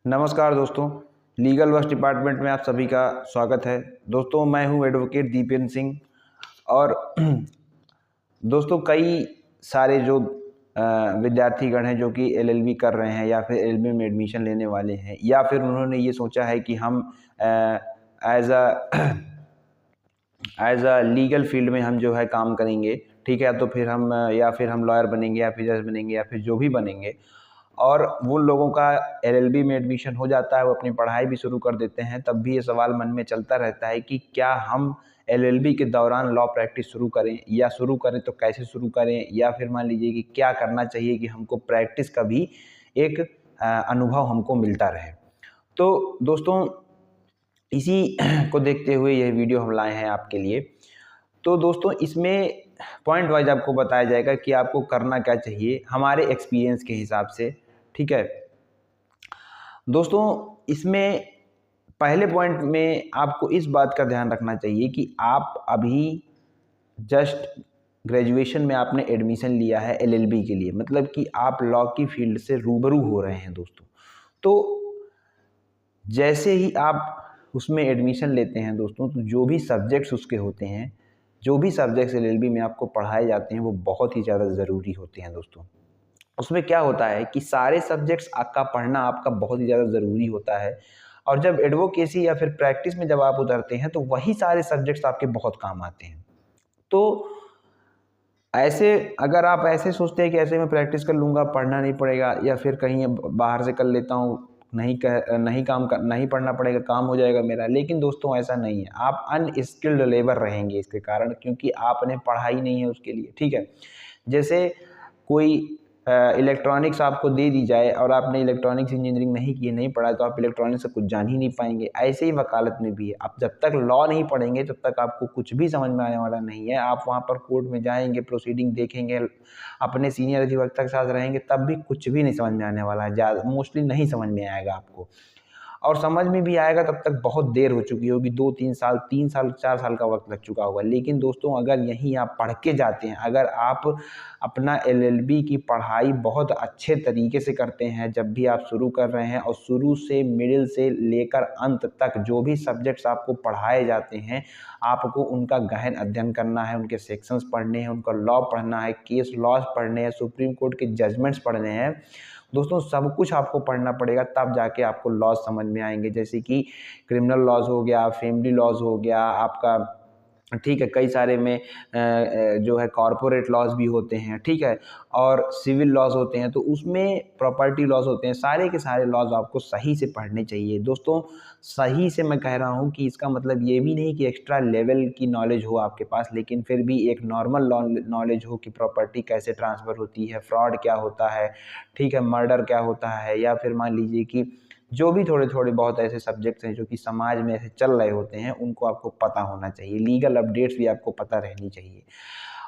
नमस्कार दोस्तों, legal works department में आप सभी का स्वागत है। दोस्तों, मैं हूं एडवोकेट दीपेंद्र सिंह। और दोस्तों, कई सारे जो विद्यार्थीगण हैं जो कि एलएलबी कर रहे हैं या फिर एलएलबी में एडमिशन लेने वाले हैं, या फिर उन्होंने ये सोचा है कि हम as a as a legal field में हम जो है काम करेंगे, ठीक है। तो फिर हम या फिर हम लॉयर बनेंगे या फिर जज बनेंगे या फिर जो भी बनेंगे, और वो लोगों का एलएलबी में एडमिशन हो जाता है, वो अपनी पढ़ाई भी शुरू कर देते हैं, तब भी ये सवाल मन में चलता रहता है कि क्या हम एलएलबी के दौरान लॉ प्रैक्टिस शुरू करें, या शुरू करें तो कैसे शुरू करें, या फिर मान लीजिए कि क्या करना चाहिए कि हमको प्रैक्टिस का भी एक अनुभव हमको मिलता रहे। तो दोस्तों, इसी को देखते हुए यह वीडियो हम लाए हैं आपके लिए। तो दोस्तों, इसमें पॉइंट वाइज आपको बताया जाएगा कि आपको करना क्या चाहिए हमारे एक्सपीरियंस के हिसाब से, ठीक है। दोस्तों, इसमें पहले पॉइंट में आपको इस बात का ध्यान रखना चाहिए कि आप अभी जस्ट ग्रेजुएशन में आपने एडमिशन लिया है एलएलबी के लिए, मतलब कि आप लॉ की फील्ड से रूबरू हो रहे हैं दोस्तों। तो जैसे ही आप उसमें एडमिशन लेते हैं दोस्तों, तो जो भी सब्जेक्ट्स उसके होते हैं, जो भी सब्जेक्ट्स एलएलबी में आपको पढ़ाए जाते हैं, वो बहुत ही ज़्यादा ज़रूरी होते हैं दोस्तों। उसमें क्या होता है कि सारे सब्जेक्ट्स का पढ़ना आपका बहुत ही ज़्यादा ज़रूरी होता है, और जब एडवोकेसी या फिर प्रैक्टिस में जब आप उतरते हैं, तो वही सारे सब्जेक्ट्स आपके बहुत काम आते हैं। तो ऐसे अगर आप ऐसे सोचते हैं कि ऐसे में प्रैक्टिस कर लूँगा, पढ़ना नहीं पड़ेगा, या फिर कहीं बाहर से कर लेता हूँ, नहीं पढ़ना पड़ेगा, काम हो जाएगा मेरा। लेकिन दोस्तों, ऐसा नहीं है। आप अनस्किल्ड लेबर रहेंगे इसके कारण, क्योंकि आपने पढ़ाई नहीं है उसके लिए, ठीक है। जैसे कोई इलेक्ट्रॉनिक्स आपको दे दी जाए और आपने इलेक्ट्रॉनिक्स इंजीनियरिंग नहीं की है, नहीं पढ़ा, तो आप इलेक्ट्रॉनिक्स से कुछ जान ही नहीं पाएंगे। ऐसे ही वकालत में भी है, आप जब तक लॉ नहीं पढ़ेंगे तब तक आपको कुछ भी समझ में आने वाला नहीं है। आप वहाँ पर कोर्ट में जाएंगे, प्रोसीडिंग देखेंगे, अपने सीनियर अधिवक्ता के साथ रहेंगे, तब भी कुछ भी नहीं समझ में आने वाला है। ज़्यादा मोस्टली नहीं समझ में आएगा आपको, और समझ में भी आएगा तब तक बहुत देर हो चुकी होगी, 2-3 साल, 3 साल 4 साल का वक्त लग चुका होगा। लेकिन दोस्तों, अगर यहीं आप पढ़ के जाते हैं, अगर आप अपना एलएलबी की पढ़ाई बहुत अच्छे तरीके से करते हैं, जब भी आप शुरू कर रहे हैं, और शुरू से मिडिल से लेकर अंत तक जो भी सब्जेक्ट्स आपको पढ़ाए जाते हैं, आपको उनका गहन अध्ययन करना है, उनके सेक्शंस पढ़ने हैं, उनका लॉ पढ़ना है, केस लॉज पढ़ने हैं, सुप्रीम कोर्ट के जजमेंट्स पढ़ने हैं दोस्तों। सब कुछ आपको पढ़ना पड़ेगा, तब जाके आपको लॉज समझ में आएंगे। जैसे कि क्रिमिनल लॉज हो गया, फैमिली लॉज हो गया आपका, ठीक है। कई सारे में जो है कॉरपोरेट लॉज भी होते हैं, ठीक है, और सिविल लॉज होते हैं, तो उसमें प्रॉपर्टी लॉज होते हैं। सारे के सारे लॉज आपको सही से पढ़ने चाहिए दोस्तों। सही से मैं कह रहा हूँ कि इसका मतलब ये भी नहीं कि एक्स्ट्रा लेवल की नॉलेज हो आपके पास, लेकिन फिर भी एक नॉर्मल नॉलेज हो कि प्रॉपर्टी कैसे ट्रांसफ़र होती है, फ्रॉड क्या होता है, ठीक है, मर्डर क्या होता है, या फिर मान लीजिए कि जो भी थोड़े थोड़े बहुत ऐसे सब्जेक्ट्स हैं जो कि समाज में ऐसे चल रहे होते हैं, उनको आपको पता होना चाहिए। लीगल अपडेट्स भी आपको पता रहनी चाहिए।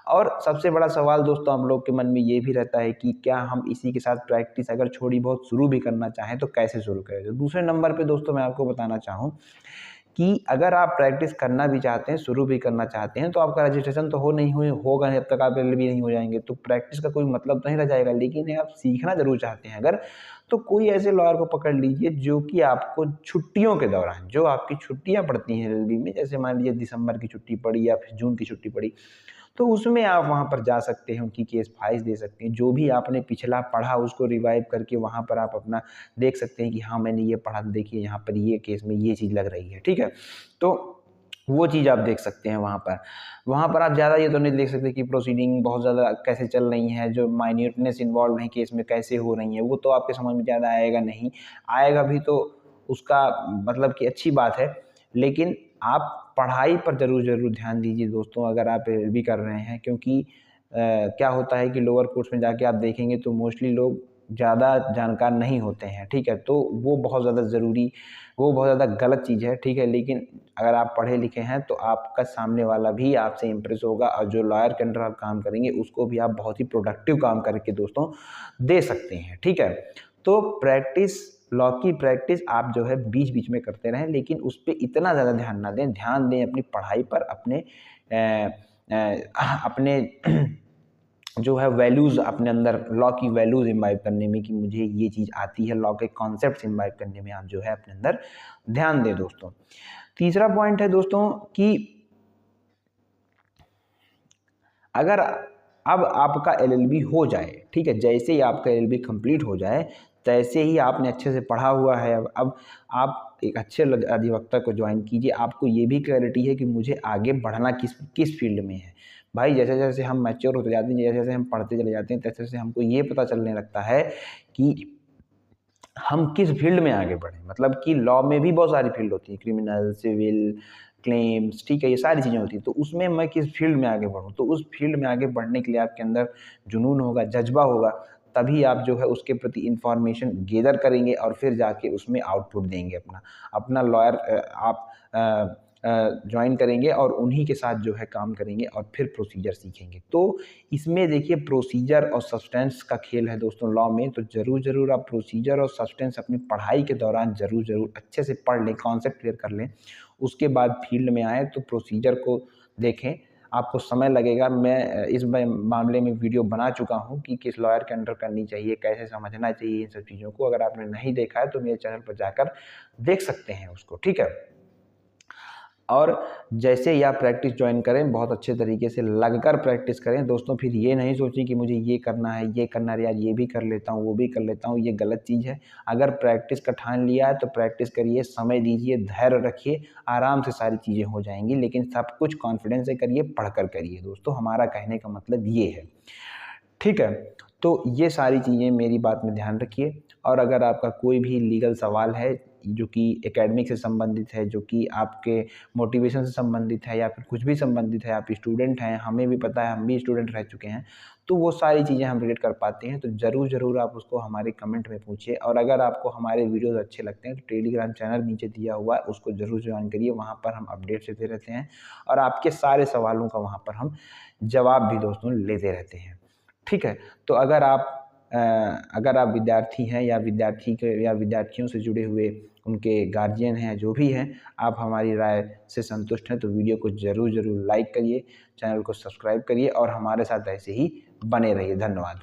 और सबसे बड़ा सवाल दोस्तों हम लोग के मन में ये भी रहता है कि क्या हम इसी के साथ प्रैक्टिस अगर थोड़ी बहुत शुरू भी करना चाहें तो कैसे शुरू करें। तो दूसरे नंबर पे दोस्तों मैं आपको बताना चाहूँ कि अगर आप प्रैक्टिस करना भी चाहते हैं, शुरू भी करना चाहते हैं, तो आपका रजिस्ट्रेशन तो होगा नहीं, जब तक आप एलएलबी नहीं हो जाएंगे, तो प्रैक्टिस का कोई मतलब तो नहीं रह जाएगा। लेकिन आप सीखना जरूर चाहते हैं अगर, तो कोई ऐसे लॉयर को पकड़ लीजिए जो कि आपको छुट्टियों के दौरान, जो आपकी छुट्टियां पड़ती हैं एलएलबी में, जैसे मान लीजिए दिसंबर की छुट्टी पड़ी या फिर जून की छुट्टी पड़ी, तो उसमें आप वहाँ पर जा सकते हैं, उनकी केस फाइल्स दे सकते हैं, जो भी आपने पिछला पढ़ा उसको रिवाइव करके वहाँ पर आप अपना देख सकते हैं कि हाँ मैंने ये पढ़ा, देखिए यहाँ पर ये केस में ये चीज़ लग रही है, ठीक है। तो वो चीज़ आप देख सकते हैं वहाँ पर आप ज़्यादा ये तो नहीं देख सकते कि प्रोसीडिंग बहुत ज़्यादा कैसे चल रही हैं, जो माइन्यूटनेस इन्वॉल्व है केस में कैसे हो रही हैं, वो तो आपके समझ में ज़्यादा आएगा नहीं। आएगा भी तो उसका मतलब कि अच्छी बात है, लेकिन आप पढ़ाई पर ज़रूर ध्यान दीजिए दोस्तों, अगर आप एलएलबी कर रहे हैं। क्योंकि क्या होता है कि लोअर कोर्ट्स में जाके आप देखेंगे तो मोस्टली लोग ज़्यादा जानकार नहीं होते हैं, ठीक है। तो वो बहुत ज़्यादा गलत चीज़ है, ठीक है। लेकिन अगर आप पढ़े लिखे हैं तो आपका सामने वाला भी आपसे इम्प्रेस होगा, और जो लॉयर के अंडर आप काम करेंगे उसको भी आप बहुत ही प्रोडक्टिव काम करके दोस्तों दे सकते हैं, ठीक है। तो लॉ की प्रैक्टिस आप जो है बीच बीच में करते रहें, लेकिन उस पर इतना ज़्यादा ध्यान ना दें। ध्यान दें अपनी पढ़ाई पर, अपने जो है वैल्यूज़ अपने अंदर, लॉ की वैल्यूज़ इम्बाइब करने में कि मुझे ये चीज़ आती है, लॉ के कॉन्सेप्ट्स इम्बाइब करने में आप जो है अपने अंदर ध्यान दें दोस्तों। तीसरा पॉइंट है दोस्तों कि अगर अब आपका एलएलबी हो जाए, ठीक है, जैसे ही आपका एलएलबी कंप्लीट हो जाए, तैसे ही आपने अच्छे से पढ़ा हुआ है, अब आप एक अच्छे अधिवक्ता को ज्वाइन कीजिए। आपको ये भी क्लैरिटी है कि मुझे आगे बढ़ना किस फील्ड में है। भाई जैसे जैसे हम मैच्योर होते जाते हैं, जैसे जैसे हम पढ़ते चले जाते हैं, तैसे तैसे हमको ये पता चलने लगता है कि हम किस फील्ड में आगे बढ़ें। मतलब कि लॉ में भी बहुत सारी फील्ड होती है, क्रिमिनल, सिविल, क्लेम्स, ठीक है, ये सारी चीज़ें होती हैं। तो उसमें मैं किस फील्ड में आगे बढ़ूँ, तो उस फील्ड में आगे बढ़ने के लिए आपके अंदर जुनून होगा, जज्बा होगा, तभी आप जो है उसके प्रति इन्फॉर्मेशन गैदर करेंगे और फिर जाके उसमें आउटपुट देंगे अपना। अपना लॉयर आप ज्वाइन करेंगे और उन्हीं के साथ जो है काम करेंगे और फिर प्रोसीजर सीखेंगे। तो इसमें देखिए प्रोसीजर और सब्सटेंस का खेल है दोस्तों लॉ में। तो ज़रूर आप प्रोसीजर और सब्सटेंस अपनी पढ़ाई के दौरान ज़रूर अच्छे से पढ़ लें, कॉन्सेप्ट क्लियर कर लें। उसके बाद फील्ड में आएँ तो प्रोसीजर को देखें, आपको समय लगेगा। मैं इस मामले में वीडियो बना चुका हूँ कि किस लॉयर के अंडर करनी चाहिए, कैसे समझना चाहिए इन सब चीज़ों को। अगर आपने नहीं देखा है तो मेरे चैनल पर जाकर देख सकते हैं उसको, ठीक है। और जैसे ही आप प्रैक्टिस ज्वाइन करें, बहुत अच्छे तरीके से लगकर प्रैक्टिस करें दोस्तों। फिर ये नहीं सोचें कि मुझे ये करना है, ये करना है, यार ये भी कर लेता हूँ, वो भी कर लेता हूँ, ये गलत चीज़ है। अगर प्रैक्टिस का ठान लिया है तो प्रैक्टिस करिए, समय दीजिए, धैर्य रखिए, आराम से सारी चीज़ें हो जाएंगी। लेकिन सब कुछ कॉन्फिडेंस से करिए, पढ़कर करिए दोस्तों। हमारा कहने का मतलब ये है, ठीक है। तो ये सारी चीज़ें मेरी बात में ध्यान रखिए। और अगर आपका कोई भी लीगल सवाल है जो कि एकेडमिक से संबंधित है, जो कि आपके मोटिवेशन से संबंधित है, या फिर कुछ भी संबंधित है, आप स्टूडेंट हैं, हमें भी पता है, हम भी स्टूडेंट रह चुके हैं, तो वो सारी चीज़ें हम रिलेट कर पाते हैं। तो ज़रूर आप उसको हमारे कमेंट में पूछिए। और अगर आपको हमारे वीडियोज़ अच्छे लगते हैं तो टेलीग्राम चैनल नीचे दिया हुआ है, उसको ज़रूर ज्वाइन करिए। वहाँ पर हम अपडेट देते रहते हैं और आपके सारे सवालों का वहाँ पर हम जवाब भी दोस्तों लेते रहते हैं, ठीक है। तो अगर आप विद्यार्थी हैं या विद्यार्थियों से जुड़े हुए उनके गार्जियन हैं, जो भी हैं, आप हमारी राय से संतुष्ट हैं तो वीडियो को ज़रूर लाइक करिए, चैनल को सब्सक्राइब करिए और हमारे साथ ऐसे ही बने रहिए। धन्यवाद।